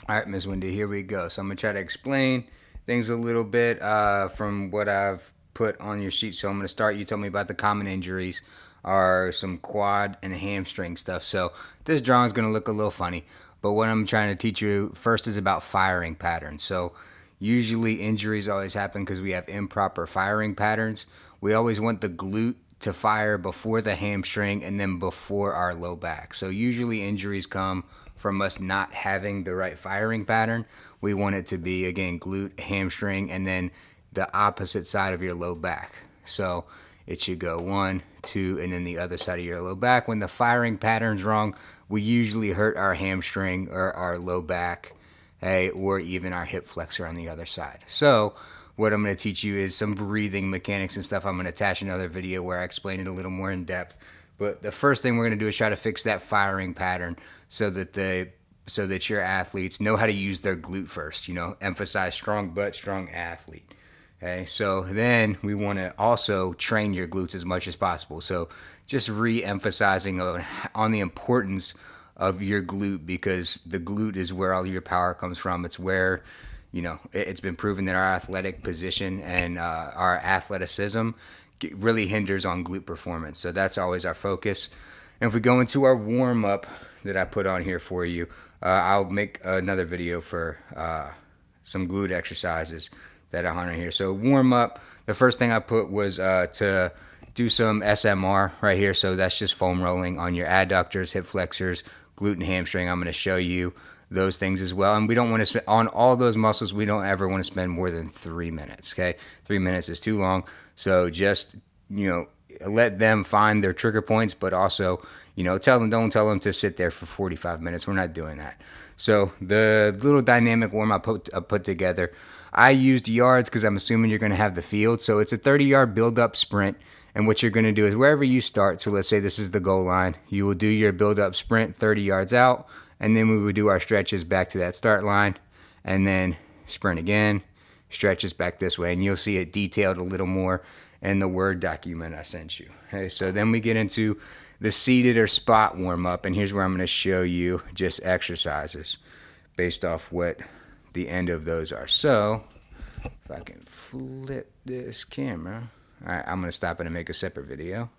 All right, Miss Wendy, here we go. So I'm gonna try to explain things a little bit from what I've put on your sheet. So I'm gonna start. You told me about the common injuries are some quad and hamstring stuff. So this drawing is gonna look a little funny, but what I'm trying to teach you first is about firing patterns. So usually injuries always happen because we have improper firing patterns. We always want the glute to fire before the hamstring and then before our low back. So usually injuries come from us not having the right firing pattern. We want it to be, again, glute, hamstring, and then the opposite side of your low back. So it should go one, two, and then the other side of your low back. When the firing pattern's wrong, we usually hurt our hamstring or our low back, hey, or even our hip flexor on the other side. So what I'm going to teach you is some breathing mechanics and stuff. I'm going to attach another video where I explain it a little more in depth. But the first thing we're going to do is try to fix that firing pattern so that your athletes know how to use their glute first. Emphasize strong butt, strong athlete. Okay, so then we want to also train your glutes as much as possible. So just re-emphasizing on the importance of your glute, because the glute is where all your power comes from. It's where it's been proven that our athletic position and our athleticism really hinders on glute performance. So that's always our focus. And if we go into our warm up that I put on here for you, I'll make another video for some glute exercises that I on here. So warm up, the first thing I put was to do some SMR right here. So that's just foam rolling on your adductors, hip flexors, glute and hamstring. I'm going to show you those things as well. And we don't want to spend on all those muscles. We don't ever want to spend more than 3 minutes. Okay, 3 minutes is too long. So just let them find their trigger points, but also don't tell them to sit there for 45 minutes. We're not doing that. So the little dynamic warm I put together, I used yards because I'm assuming you're going to have the field. So it's a 30-yard build-up sprint. And what you're going to do is wherever you start, so let's say this is the goal line, you will do your build-up sprint 30 yards out, and then we would do our stretches back to that start line, and then sprint again, stretches back this way. And you'll see it detailed a little more in the Word document I sent you. Okay, so then we get into the seated or spot warm-up, and here's where I'm going to show you just exercises based off what the end of those are. So if I can flip this camera. All right, I'm going to stop it and make a separate video.